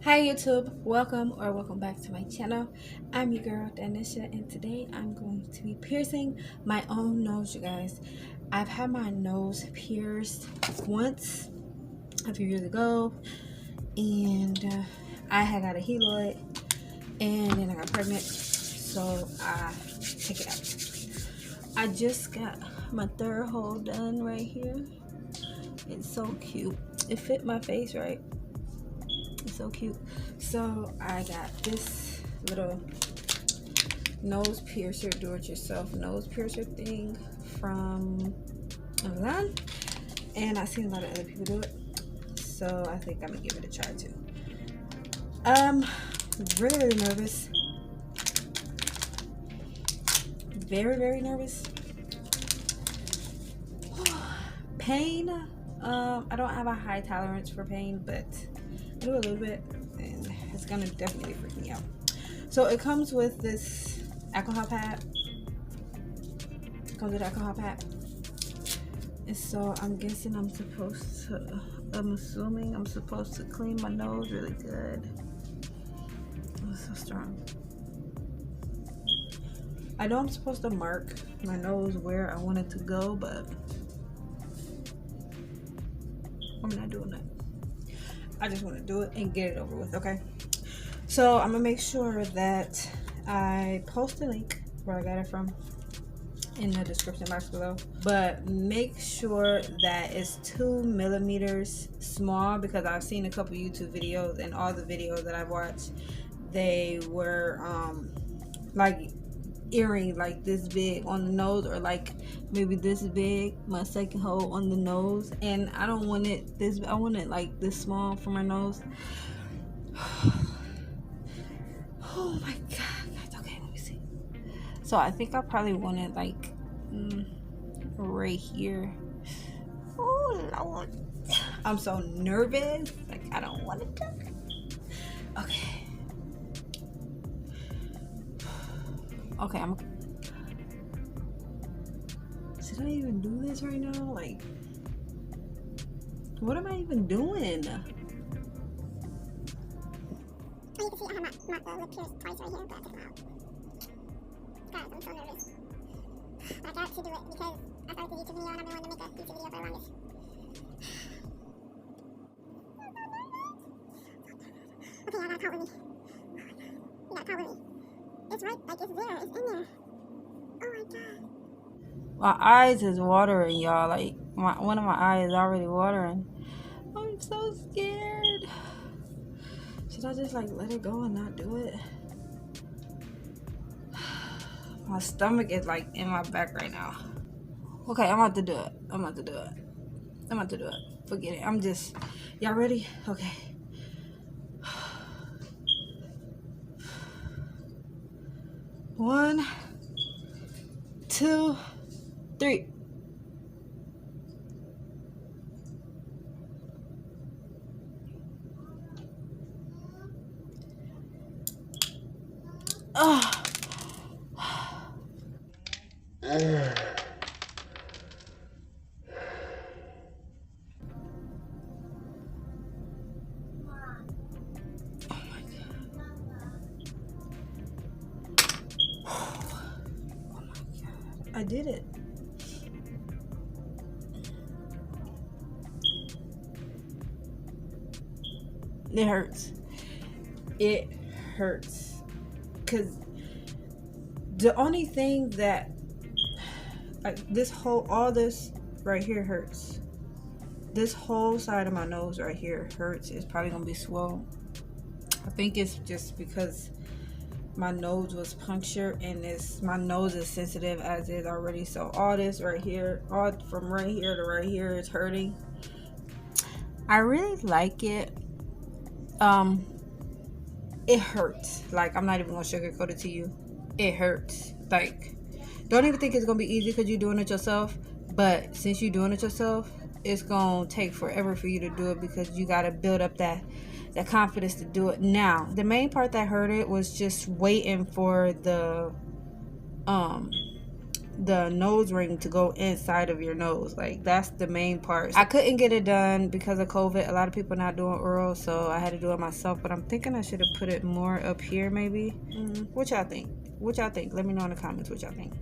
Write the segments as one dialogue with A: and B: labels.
A: Hi YouTube, welcome back to my channel. I'm your girl Donnesha, and today I'm going to be piercing my own nose, you guys. I've had my nose pierced once a few years ago, and I had got a heloid, and then I got pregnant, so I took it out. I just got my third hole done right here. It's so cute. It fit my face right. It's so cute. So I got this little nose piercer, do-it-yourself nose piercer thing from Amazon, and I've seen a lot of other people do it, so I think I'm gonna give it a try too. Um, really nervous, very nervous. Pain. I don't have a high tolerance for pain, but I do a little bit, and it's gonna definitely freak me out. So it comes with this alcohol pad. And so I'm guessing I'm assuming I'm supposed to clean my nose really good. Oh, it's so strong. I know I'm supposed to mark my nose where I want it to go, but I'm not doing that. I just want to do it and get it over with, okay? So I'm gonna make sure that I post a link where I got it from in the description box below, but make sure that it's 2 millimeters small, because I've seen a couple YouTube videos, and all the videos that I've watched, they were like earring like this big on the nose, or like maybe this big, my second hole on the nose, and I don't want it this, I want it like this small for my nose. Oh my god. Okay, let me see. So I think I probably want it like right here. Oh Lord, I'm so nervous. Like, I don't want it to. Okay. Okay, should I even do this right now? Like, what am I even doing?
B: You can see I have my lip pierced twice right here, but I took them out. Guys, I'm so nervous. I got to do it because I started the YouTube video and I've been wanting to make a YouTube video for the longest. Okay, I got a part with me. You got a part with me. It's right, like it's there, it's in there. Oh my god.
A: My eyes is watering, y'all. Like, one of my eyes is already watering. I'm so scared. Should I just like let it go and not do it? My stomach is like in my back right now. Okay, I'm about to do it. Forget it. I'm just, y'all ready? Okay. One, two, three. Oh. I did it. It hurts. It hurts. Because the only thing that, like, all this right here hurts. This whole side of my nose right here hurts. It's probably going to be swollen. I think it's just because my nose was punctured, and my nose is sensitive as is already, so all this right here, all from right here to right here, is hurting. I really like it. It hurts. Like, I'm not even gonna sugarcoat it to you. It hurts. Like, don't even think it's gonna be easy because you're doing it yourself, but since you're doing it yourself, it's gonna take forever for you to do it, because you gotta build up that confidence to do it. Now, the main part that hurt it was just waiting for the the nose ring to go inside of your nose. Like, that's the main part. I couldn't get it done because of COVID. A lot of people not doing oral, so I had to do it myself. But I'm thinking I should have put it more up here, maybe. What y'all think? What y'all think? Let me know in the comments what y'all think.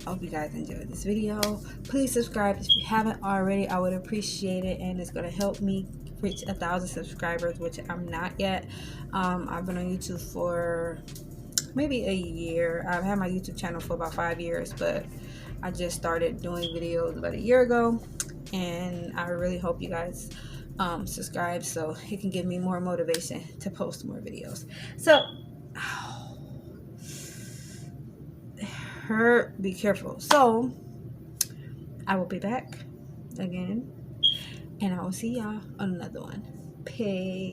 A: I hope you guys enjoyed this video. Please subscribe if you haven't already. I would appreciate it, and it's going to help me reach 1,000 subscribers, which I'm not yet. I've been on YouTube for maybe a year. I've had my YouTube channel for about 5 years, but I just started doing videos about a year ago, and I really hope you guys subscribe so it can give me more motivation to post more videos. So be careful. So I will be back again, and I will see y'all on another one. Peace.